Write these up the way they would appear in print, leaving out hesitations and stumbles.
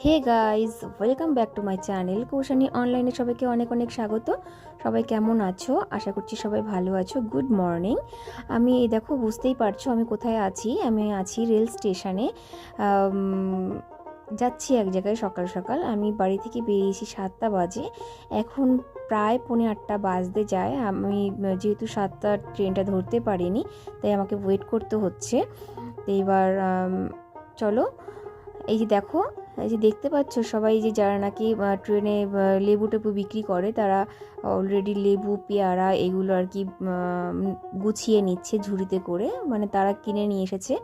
Hey guys, welcome back to my channel Koushani অনলাইনে। সবাইকে অনেক অনেক স্বাগত। সবাই কেমন আছো? আশা করছি সবাই ভালো আছো। Good morning. আমি এই দেখো, বুঝতেই পারছো আমি কোথায় আছি। আমি আছি রেল স্টেশনে। যাচ্ছি এক জায়গায় সকাল সকাল। আমি বাড়ি থেকে বেরিয়েছি 7টা বাজে। এখন প্রায় 7:45 বাজতে যায়। আমি যেহেতু 7টার ট্রেনটা ধরতে পারিনি, তাই আমাকে ওয়েট করতে হচ্ছে। তো এবার চলো, এই যে দেখো, এই যে দেখতে পাচ্ছ সবাই, যে যারা নাকি ট্রেনে লেবু টেবু বিক্রি করে, তারা অলরেডি লেবু পেয়ারা এগুলো আর কি গুছিয়ে নিচ্ছে ঝুড়িতে করে। মানে তারা কিনে নিয়ে এসেছে,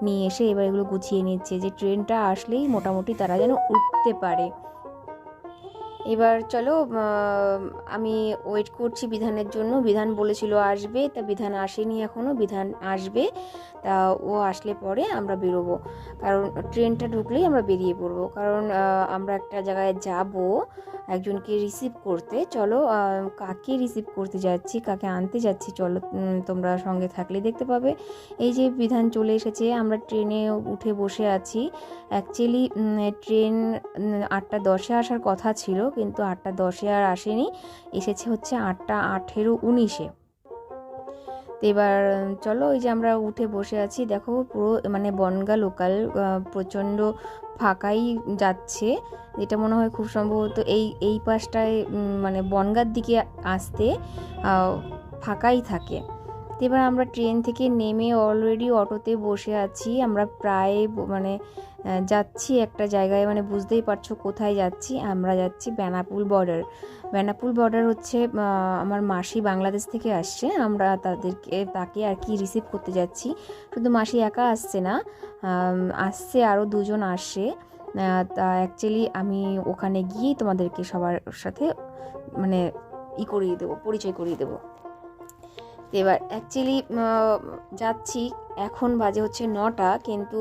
নিয়ে এসে এবার এগুলো গুছিয়ে নিচ্ছে, যে ট্রেনটা আসলেই মোটামুটি তারা যেন উঠতে পারে। এবার চলো, আমি ওয়েট করছি বিধানের জন্য। বিধান বলেছিল আসবে, তা বিধান আসেনি এখনও। বিধান আসবে, তা ও আসলে পরে আমরা বেরোবো। কারণ ট্রেনটা ঢুকলেই আমরা বেরিয়ে পড়বো, কারণ আমরা একটা জায়গায় যাব একজনকে রিসিভ করতে। চলো, কাকে রিসিভ করতে যাচ্ছি, কাকে আনতে যাচ্ছি, চলো তোমরা সঙ্গে থাকলে দেখতে পাবে। এই যে বিধান চলে এসেছে, আমরা ট্রেনে উঠে বসে আছি। অ্যাকচুয়ালি ট্রেন 8টা 10-এ আসার কথা ছিল, কিন্তু 8টা 10-এ আর আসেনি, এসেছে হচ্ছে 8টা 18-19-এ। তো এবার চলো, এই যে আমরা উঠে বসে আছি, দেখো পুরো মানে বনগা লোকাল প্রচণ্ড ফাঁকাই যাচ্ছে। এটা মনে হয় খুব সম্ভবত এই এই পাশটায় মানে বনগার দিকে আসতে ফাঁকাই থাকে। তো এবার আমরা ট্রেন থেকে নেমে অলরেডি অটোতে বসে আছি। আমরা প্রায় মানে যাচ্ছি একটা জায়গায়, মানে বুঝতেই পারছো কোথায় যাচ্ছি। আমরা যাচ্ছি বেনাপুল বর্ডার। বেনাপুল বর্ডার হচ্ছে আমার মাসি বাংলাদেশ থেকে আসছে, আমরা তাকে আর কি রিসিভ করতে যাচ্ছি। শুধু মাসি একা আসছে না, আসছে আরও দুজন আসছে। তা অ্যাকচুয়ালি আমি ওখানে গিয়েই তোমাদেরকে সবার সাথে মানে করিয়ে দেবো, পরিচয় করিয়ে দেবো। এবার অ্যাকচুয়ালি যাচ্ছি, এখন বাজে হচ্ছে 9টা, কিন্তু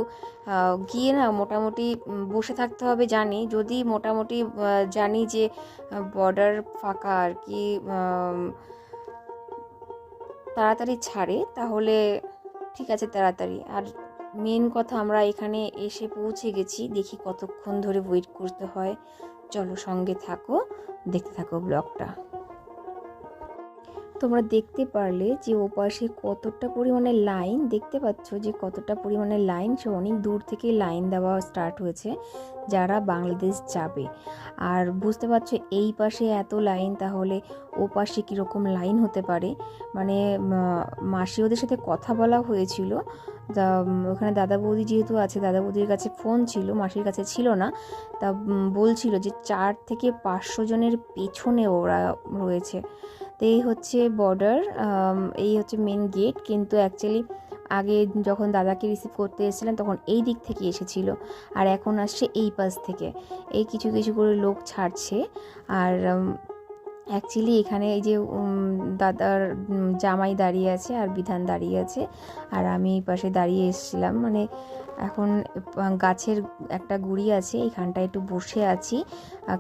গিয়ে না মোটামুটি বসে থাকতে হবে জানি। যদি মোটামুটি জানি যে বর্ডার ফাঁকা আর কি, তাড়াতাড়ি ছাড়ে, তাহলে ঠিক আছে তাড়াতাড়ি। আর মেন কথা, আমরা এখানে এসে পৌঁছে গেছি, দেখি কতক্ষণ ধরে ওয়েট করতে হয়। চলো সঙ্গে থাকো, দেখতে থাকো ব্লগটা। তোমরা দেখতে পারলে যে ওপাশে কতটা পরিমাণে লাইন, দেখতে পাচ্ছ যে কতটা পরিমাণে লাইন। সে অনেক দূর থেকে লাইন দেওয়া স্টার্ট হয়েছে যারা বাংলাদেশ যাবে। আর বুঝতে পারছো এই পাশে এত লাইন, তাহলে ও পাশে কীরকম লাইন হতে পারে। মানে মাসি ওদের সাথে কথা বলা হয়েছিল, তা ওখানে দাদা বৌদি যেহেতু আছে, দাদা বৌদির কাছে ফোন ছিল, মাসির কাছে ছিল না। তা বলছিল যে 400 থেকে 500 জনের পেছনে ওরা রয়েছে। তো এই হচ্ছে বর্ডার, এই হচ্ছে মেন গেট। কিন্তু অ্যাকচুয়ালি আগে যখন দাদাকে রিসিভ করতে এসেছিলেন তখন এই দিক থেকে এসেছিল, আর এখন আসছে এই পাশ থেকে। এই কিছু কিছু করে লোক ছাড়ছে। আর অ্যাকচুয়ালি এখানে এই যে দাদার জামাই দাঁড়িয়ে আছে আর বিধান দাঁড়িয়ে আছে, আর আমি এই পাশে দাঁড়িয়ে এসেছিলাম। মানে এখন গাছের একটা গুড়ি আছে, এইখানটায় একটু বসে আছি,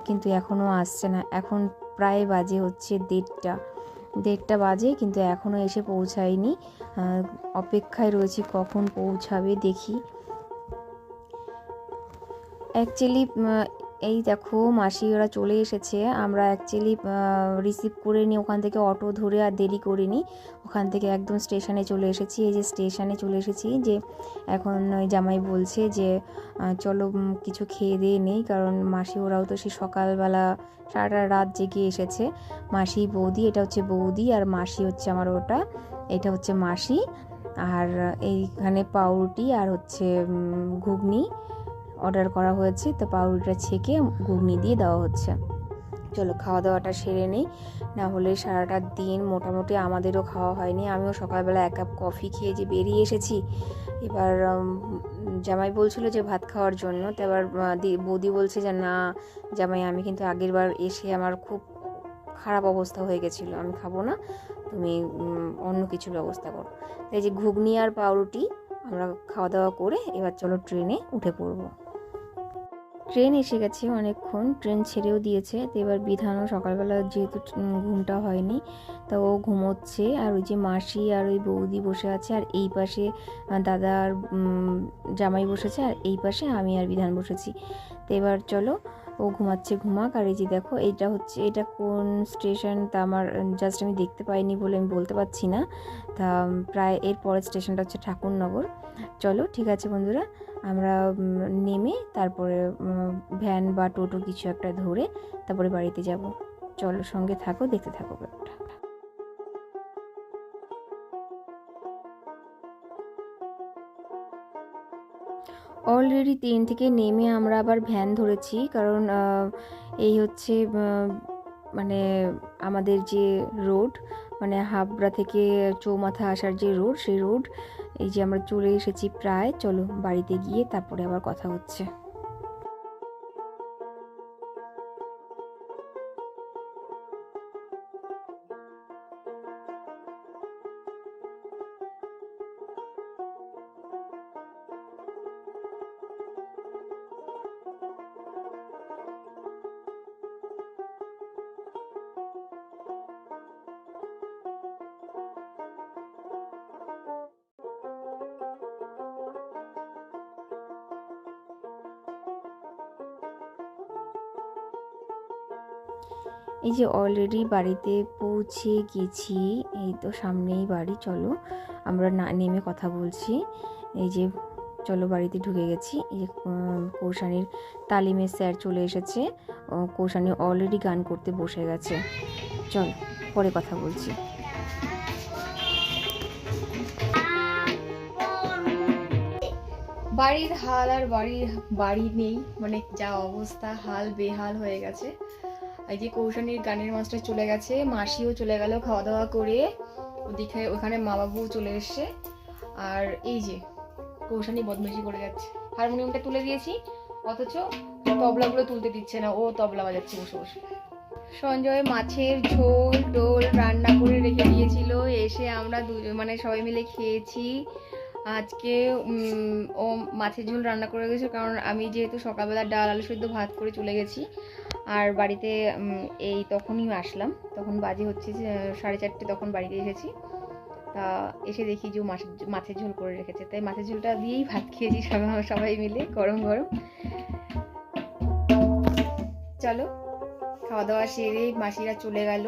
কিন্তু এখনও আসছে না। এখন প্রায় বাজে হচ্ছে 1:30 বাজে, কিন্তু এখনও এসে পৌঁছায়নি। অপেক্ষায় রয়েছি কখন পৌঁছাবে দেখি। অ্যাকচুয়ালি এই দেখো মাসি ওরা চলে এসেছে। আমরা অ্যাকচুয়ালি রিসিভ করে নিই ওখান থেকে, অটো ধরে আর দেরি করিনি, ওখান থেকে একদম স্টেশনে চলে এসেছি। এই যে স্টেশনে চলে এসেছি, যে এখন ওই জামাই বলছে যে চলো কিছু খেয়ে দিয়ে নেই, কারণ মাসি ওরাও তো সে সকালবেলা সারাটা রাত জেগে এসেছে। মাসি বৌদি, এটা হচ্ছে বৌদি, আর মাসি হচ্ছে আমার ওটা, এটা হচ্ছে মাসি। আর এইখানে পাউরুটি আর হচ্ছে ঘুগনি অর্ডার করা হয়েছে, তো পাউরুটিটা ছেঁকে ঘুগনি দিয়ে দেওয়া হচ্ছে। চলো খাওয়া দাওয়াটা সেরে নিই, না হলে সারাটা দিন মোটামুটি আমাদেরও খাওয়া হয়নি। আমিও সকালবেলা 1 কাপ কফি খেয়ে যে বেরিয়ে এসেছি। এবার জামাই বলছিল যে ভাত খাওয়ার জন্য, তো এবার বৌদি বলছে যে না জামাই, আমি কিন্তু আগের বার এসে আমার খুব খারাপ অবস্থা হয়ে গেছিলো, আমি খাবো না, তুমি অন্য কিছু ব্যবস্থা করো। তাই যে ঘুগনি আর পাউরুটি আমরা খাওয়া দাওয়া করে এবার চলো ট্রেনে উঠে পড়বো। ট্রেন এসে গেছে অনেকক্ষণ, ট্রেন ছেড়েও দিয়েছে। তো এবার বিধানও সকালবেলা যেহেতু ঘুমটা হয়নি, তা ও ঘুমোচ্ছে। আর ওই যে মাসি আর ওই বৌদি বসে আছে, আর এই পাশে দাদার জামাই বসেছে, আর এই পাশে আমি আর বিধান বসেছি। তো এবার চলো, ও ঘুমাচ্ছে, ঘুমাক। আর এই যে দেখো, এটা কোন স্টেশন তা আমার জাস্ট আমি দেখতে পাইনি বলে আমি বলতে পারছি না। তা প্রায় এর পরের স্টেশনটা হচ্ছে ঠাকুরনগর। চলো ঠিক আছে বন্ধুরা, আমরা নেমে তারপরে ভ্যান বা টোটো কিছু একটা ধরে তারপরে বাড়িতে যাব। চলো, সঙ্গে থাকো, দেখতে থাকো ব্যাপারটা। অলরেডি ট্রেন থেকে নেমে আমরা আবার ভ্যান ধরেছি, কারণ এই হচ্ছে মানে আমাদের যে রোড, মানে হাবড়া থেকে চৌমাথা আসার যে রোড, সেই রোড। এই যে আমরা চলে এসেছি প্রায়। চলো বাড়িতে গিয়ে তারপরে আবার কথা হচ্ছে। এই যে অলরেডি বাড়িতে পৌঁছে গেছি, এই তো সামনেই বাড়ি। চলো আমরা না নেমে কথা বলছি। এই যে চলো বাড়িতে ঢুকে গেছি। এই যে কৌশানীর তালিমের স্যার চলে এসেছে, কৌশানী অলরেডি গান করতে বসে গেছে। চল পরে কথা বলছি। বাড়ির হাল আর বাড়ি নেই, মানে যা অবস্থা, হাল বেহাল হয়ে গেছে। এই যে কৌশানীর গানের মাস্টার চলে গেছে, মাসিও চলে গেল খাওয়া দাওয়া করে, ওদিকে ওখানে মা বাবু চলে এসছে। আর এই যে কৌশানী বদমাইশি করে যাচ্ছে, হারমোনিয়ামটা তুলে দিয়েছি অথচ তবলাগুলো তুলতে দিচ্ছে না, ও তবলা বাজাচ্ছে বসে বসে। সঞ্জয় মাছের ঝোল টোল রান্না করে রেখে দিয়েছিল, এসে আমরা মানে সবাই মিলে খেয়েছি। আজকে ও মাছের ঝোল রান্না করে গেছে, কারণ আমি যেহেতু সকালবেলা ডাল আলু সেদ্ধ ভাত করে চলে গেছি, আর বাড়িতে এই তখনই আসলাম, তখন বাজে হচ্ছে 4:30, তখন বাড়িতে এসেছি। তা এসে দেখি যে মাছের ঝোল করে রেখেছে, তাই মাছের ঝোলটা দিয়েই ভাত খেয়েছি সবাই মিলে গরম গরম। চলো খাওয়া দাওয়া সেরে মাসিরা চলে গেল।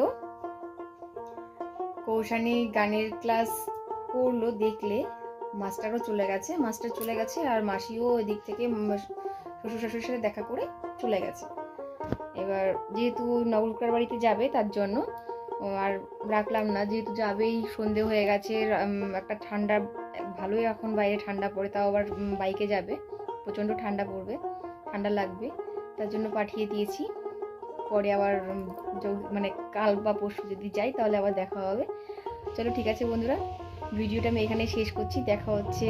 কৌশানী গানের ক্লাস করলো দেখলে, মাস্টার চলে গেছে, আর মাসিও ওই দিক থেকে শ্বশুর শাশুড়ির সাথে দেখা করে চলে গেছে। এবার যেহেতু নবলকার বাড়িতে যাবে, তার জন্য আর রাখলাম না, যেহেতু যাবেই, সন্ধে হয়ে গেছে, একটা ঠান্ডা, ভালোই এখন বাইরে ঠান্ডা পড়ে, তাও আবার বাইকে যাবে, প্রচণ্ড ঠান্ডা পড়বে, ঠান্ডা লাগবে, তার জন্য পাঠিয়ে দিয়েছি। পরে আবার মানে কাল বা পরশু যদি যাই তাহলে আবার দেখা হবে। চলো ঠিক আছে বন্ধুরা, ভিডিওটা আমি এখানে শেষ করছি, দেখা হচ্ছে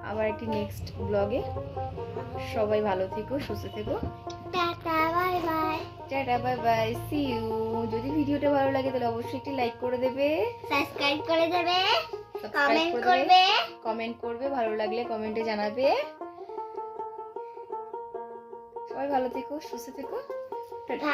আবার একটি নেক্সট ব্লগে। সবাই ভালো থেকো, সুস্থ থেকো, tata bye bye, tata bye bye, see you. যদি ভিডিওটা ভালো লাগে তাহলে অবশ্যই একটি লাইক করে দেবে, সাবস্ক্রাইব করে দেবে, কমেন্ট করবে, ভালো লাগলে কমেন্টে জানাবে। সবাই ভালো থেকো, সুস্থ থেকো, টাটা।